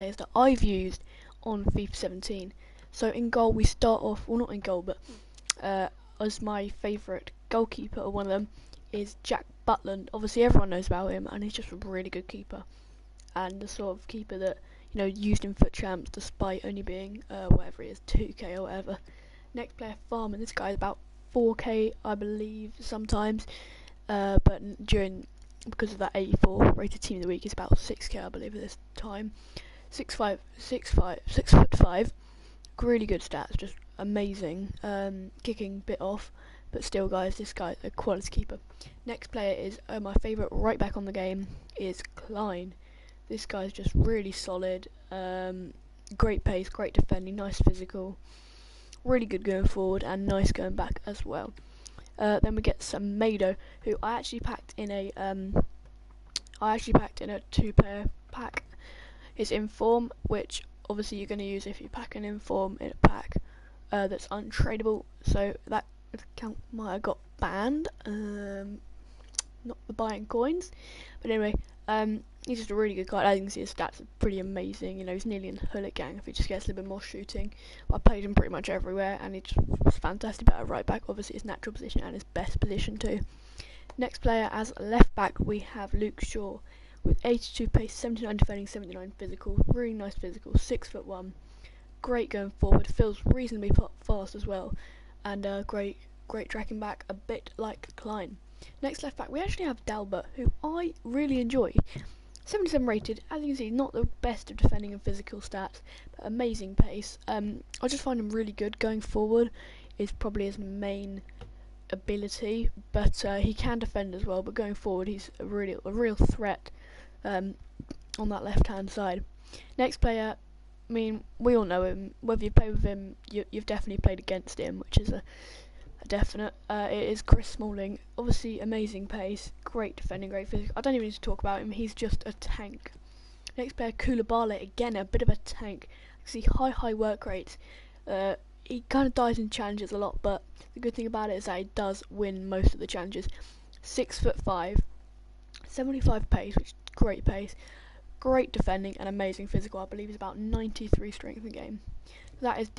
players that I've used on FIFA 17. So in goal we start off, well not in goal, but as my favourite goalkeeper, or one of them, is Jack Butland. Obviously everyone knows about him, and he's just a really good keeper, and the sort of keeper that used in Foot Champs despite only being whatever it is, 2k or whatever. Next player, Farman. This guy is about 4k, I believe, sometimes, but because of that 84 rated team of the week, is about 6k, I believe, at this time. 6'5", 6'5", really good stats, just amazing. Kicking bit off, but still, guys, this guy's a quality keeper. Next player is my favourite right back on the game is Klein. This guy's just really solid. Great pace, great defending, nice physical, really good going forward, and nice going back as well. Then we get Semedo, who I actually packed in a 2-player pack. His Inform, which obviously you're going to use if you pack an Inform in a pack that's untradeable. So that account might have got banned, not for buying coins. But anyway, he's just a really good card. As you can see, his stats are pretty amazing. He's nearly in the Hullet gang if he just gets a little bit more shooting. I played him pretty much everywhere, and he just was fantastic at right back. Obviously, his natural position and his best position too. Next player as left back, we have Luke Shaw. With 82 pace, 79 defending, 79 physical, really nice physical, 6'1", great going forward, feels reasonably fast as well, and great tracking back, a bit like Klein. Next left back, we actually have Dalbert, who I really enjoy. 77 rated, as you can see, not the best of defending and physical stats, but amazing pace. I just find him really good. Going forward is probably his main ability, but he can defend as well. But going forward, he's a real threat on that left-hand side. Next player, I mean, we all know him. Whether you play with him, you've definitely played against him, which is a definite. It is Chris Smalling. Obviously, amazing pace, great defending, great physical. I don't even need to talk about him. He's just a tank. Next player, Koulibaly. Again, a bit of a tank. See, high work rates. He kind of dies in challenges a lot, but the good thing about it is that he does win most of the challenges. 6'5", 75 pace, which is great pace, great defending, and amazing physical. I believe he's about 93 strength in the game. That is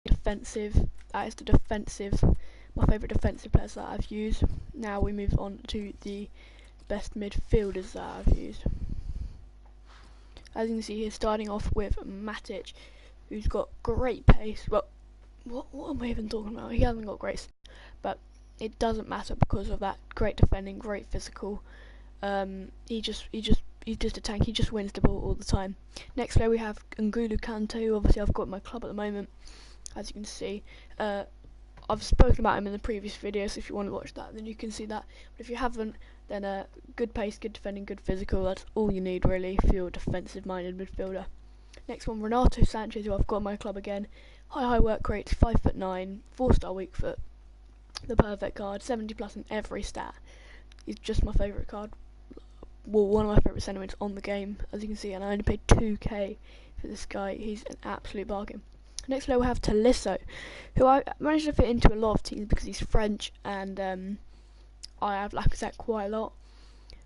defensive. That is the defensive. My favourite defensive players that I've used. Now we move on to the best midfielders that I've used. As you can see here, starting off with Matic, who's got great pace. Well, what am I even talking about? He hasn't got grace, but it doesn't matter because of that great defending, great physical. He's just a tank. He just wins the ball all the time. Next player we have N'Golo Kante, who obviously I've got in my club at the moment. As you can see, I've spoken about him in the previous video, so if you want to watch that, then you can see that. But if you haven't, then good pace, good defending, good physical. That's all you need really if you're a defensive-minded midfielder. Next one, Renato Sanchez, who I've got in my club again. High work rate, 5'9", 4-star weak foot. The perfect card, 70 plus in every stat. He's just my favourite card. Well, one of my favourite sentiments on the game, as you can see, and I only paid 2k for this guy. He's an absolute bargain. Next player we have Tolisso, who I managed to fit into a lot of teams because he's French, and I have Lacazette quite a lot.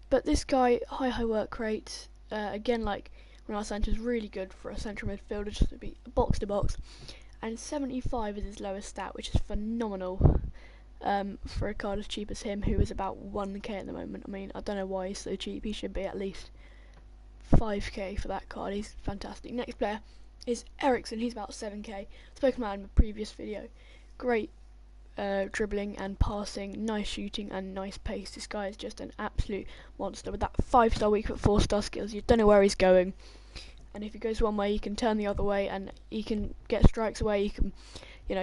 But this guy, high work rate, again like Renato Sanchez, really good for a central midfielder, just to be box to box. And 75 is his lowest stat, which is phenomenal for a card as cheap as him, who is about 1k at the moment. I mean, I don't know why he's so cheap. He should be at least 5k for that card. He's fantastic. Next player is Ericsson. He's about 7k. Spoken about him in a previous video. Great dribbling and passing, nice shooting and nice pace. This guy is just an absolute monster with that 5-star weak foot, 4-star skills. You don't know where he's going, and if he goes one way, he can turn the other way, and he can get strikes away. He can,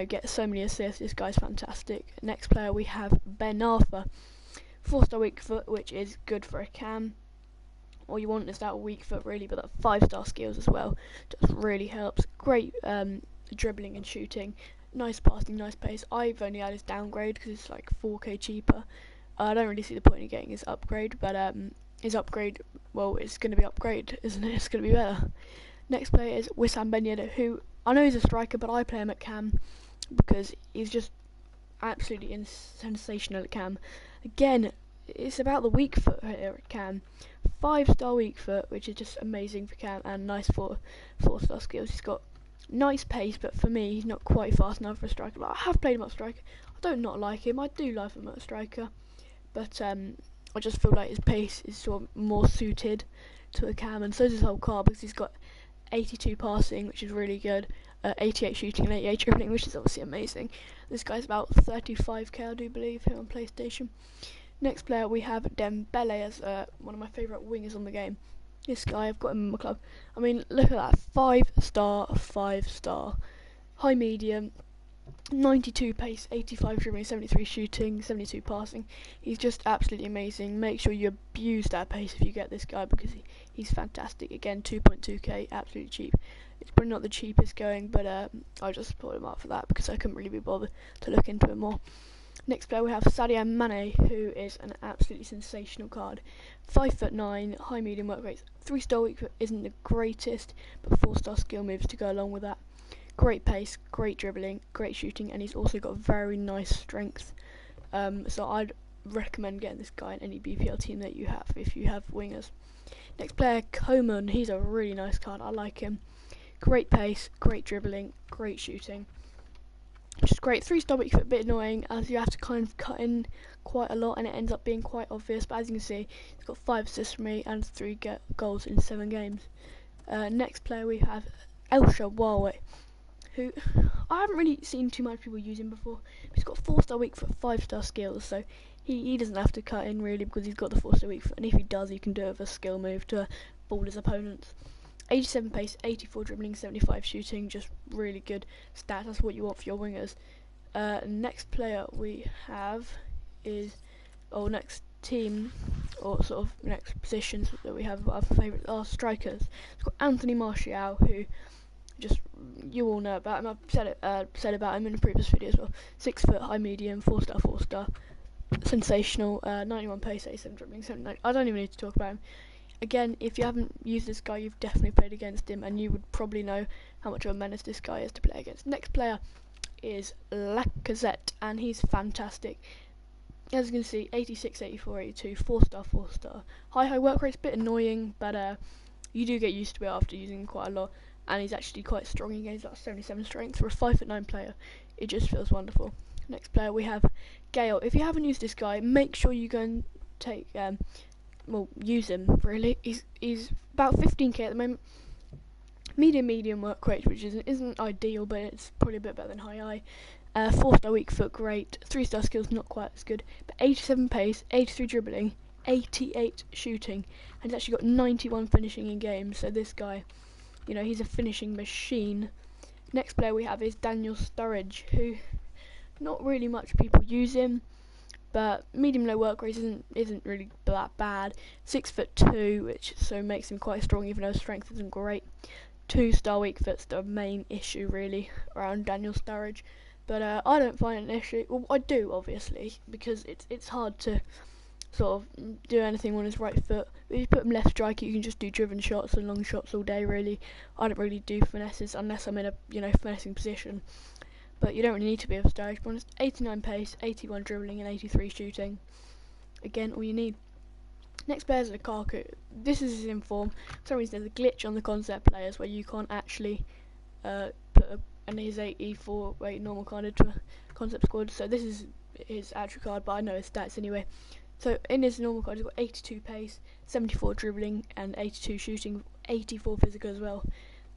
get so many assists. This guy's fantastic. Next player we have Ben Arthur, 4-star weak foot, which is good for a cam. All you want is that weak foot really, but that 5-star skills as well just really helps. Great dribbling and shooting, nice passing, nice pace. I've only had his downgrade because it's like 4k cheaper. I don't really see the point in getting his upgrade, but his upgrade, well, it's going to be upgraded, isn't it? It's going to be better. Next player is Wissam Ben Yedder, who I know he's a striker, but I play him at cam because he's just absolutely sensational at cam. Again, it's about the weak foot here at cam. 5-star weak foot, which is just amazing for Cam, and nice 4-star skills. He's got nice pace, but for me, he's not quite fast enough for a striker. Like, I have played him at striker. I don't not like him. I do like him at striker, but I just feel like his pace is sort of more suited to a Cam, and so is his whole card, because he's got 82 passing, which is really good, 88 shooting and 88 dribbling, which is obviously amazing. This guy's about 35k, I do believe, here on PlayStation. Next player, we have Dembele as one of my favourite wingers on the game. This guy, I've got him in my club. I mean, look at that, 5-star, high medium, 92 pace, 85 dribbling, 73 shooting, 72 passing. He's just absolutely amazing. Make sure you abuse that pace if you get this guy, because he's fantastic. Again, 2.2k, absolutely cheap. It's probably not the cheapest going, but I just put him up for that because I couldn't really be bothered to look into it more. Next player, we have Sadio Mane, who is an absolutely sensational card. 5'9", high medium work rates. 3-star weak foot isn't the greatest, but 4-star skill moves to go along with that. Great pace, great dribbling, great shooting, and he's also got very nice strength. So I'd recommend getting this guy in any BPL team that you have if you have wingers. Next player, Coman. He's a really nice card. I like him. Great pace, great dribbling, great shooting. Which is great. 3-star weak foot, a bit annoying as you have to kind of cut in quite a lot and it ends up being quite obvious. But as you can see, he's got 5 assists for me and 3 goals in 7 games. Next player, we have El Shaarawy, who I haven't really seen too much people using before. He's got 4-star weak foot, 5-star skills, so he doesn't have to cut in really because he's got the 4-star weak foot, and if he does, he can do it with a skill move to fool his opponents. 87 pace, 84 dribbling, 75 shooting, just really good stats. That's what you want for your wingers. Next player we have is, or next team, or sort of next positions that we have our favourite are strikers. It's got Anthony Martial, who just you all know about him. I've said about him in a previous video as well. 6 foot, high medium, 4-star, sensational. 91 pace, 87 dribbling, 79. I don't even need to talk about him. Again, if you haven't used this guy, you've definitely played against him, and you would probably know how much of a menace this guy is to play against. Next player is Lacazette, and he's fantastic. As you can see, 86, 84, 82, 4-star. High work rate's a bit annoying, but you do get used to it after using him quite a lot. And he's actually quite strong in games, like 77 strength. For a 5'9" player, it just feels wonderful. Next player, we have Gale. If you haven't used this guy, make sure you go and take, use him, really. He's about 15k at the moment. Medium work rate, which isn't ideal, but it's probably a bit better than high. 4-star weak foot, great. 3-star skills, not quite as good. But 87 pace, 83 dribbling, 88 shooting. And he's actually got 91 finishing in games, so this guy, he's a finishing machine. Next player we have is Daniel Sturridge, who not really much people use him, but medium-low work rate isn't really that bad. 6'2", which so makes him quite strong, even though his strength isn't great. 2-star weak foot's the main issue really around Daniel Sturridge, but I don't find it an issue. Well, I do obviously, because it's hard to sort of do anything on his right foot. If you put him left striker, you can just do driven shots and long shots all day really. I don't really do finesses unless I'm in a finessing position, but you don't really need to be a Sturridge. But 89 pace, 81 dribbling and 83 shooting. Again, all you need. Next player is Lukaku. This is his inform. For some reason there's a glitch on the concept players where you can't actually put his 84 normal card into a concept squad, so this is his actual card, but I know his stats anyway. So in his normal card, he's got 82 pace, 74 dribbling, and 82 shooting, 84 physical as well.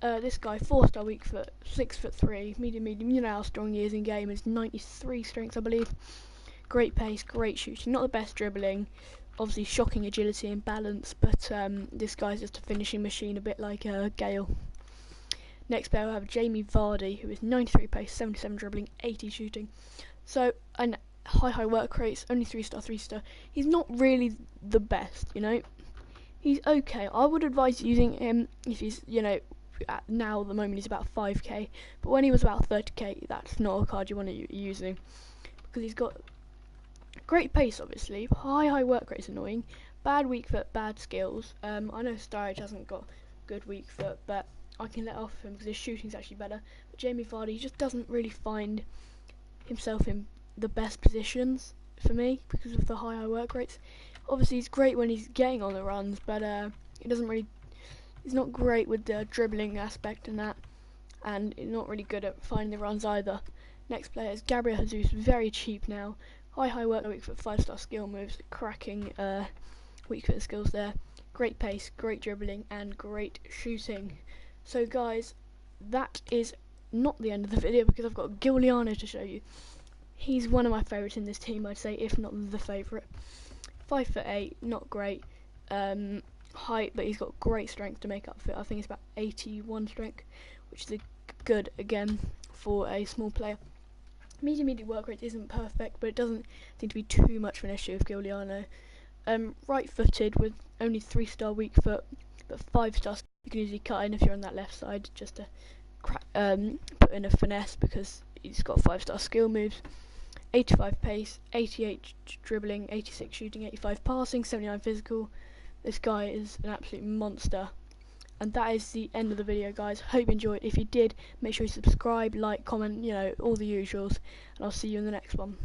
This guy, 4-star weak foot, 6'3", medium. You know how strong he is in game. He's 93 strength, I believe. Great pace, great shooting. Not the best dribbling, obviously shocking agility and balance, but this guy's just a finishing machine, a bit like Gale. Next player, we have Jamie Vardy, who is 93 pace, 77 dribbling, 80 shooting. So, and high work rates, only 3-star. He's not really the best, He's okay. I would advise using him if he's, now at the moment he's about 5k, but when he was about 30k, that's not a card you want to be using, because he's got great pace, obviously. High work rate is annoying. Bad weak foot, bad skills. I know Sturridge hasn't got good weak foot, but I can let off him because his shooting's actually better. But Jamie Vardy, he just doesn't really find himself in the best positions for me because of the high work rates. Obviously, he's great when he's getting on the runs, but he's not great with the dribbling aspect and that, and he's not really good at finding the runs either. Next player is Gabriel Jesus, very cheap now. High work, weak foot, 5-star skill moves, cracking weak foot skills there. Great pace, great dribbling, and great shooting. So guys, that is not the end of the video because I've got Giuliano to show you. He's one of my favourites in this team, I'd say, if not the favourite. 5'8", not great height, but he's got great strength to make up for it. I think it's about 81 strength, which is good again for a small player. Medium work rate isn't perfect, but it doesn't seem to be too much of an issue with Giuliano. Right-footed with only 3-star weak foot, but 5-star. You can usually cut in if you're on that left side just to put in a finesse because he's got 5-star skill moves. 85 pace, 88 dribbling, 86 shooting, 85 passing, 79 physical. This guy is an absolute monster. And that is the end of the video, guys. Hope you enjoyed. If you did, make sure you subscribe, like, comment, all the usuals. And I'll see you in the next one.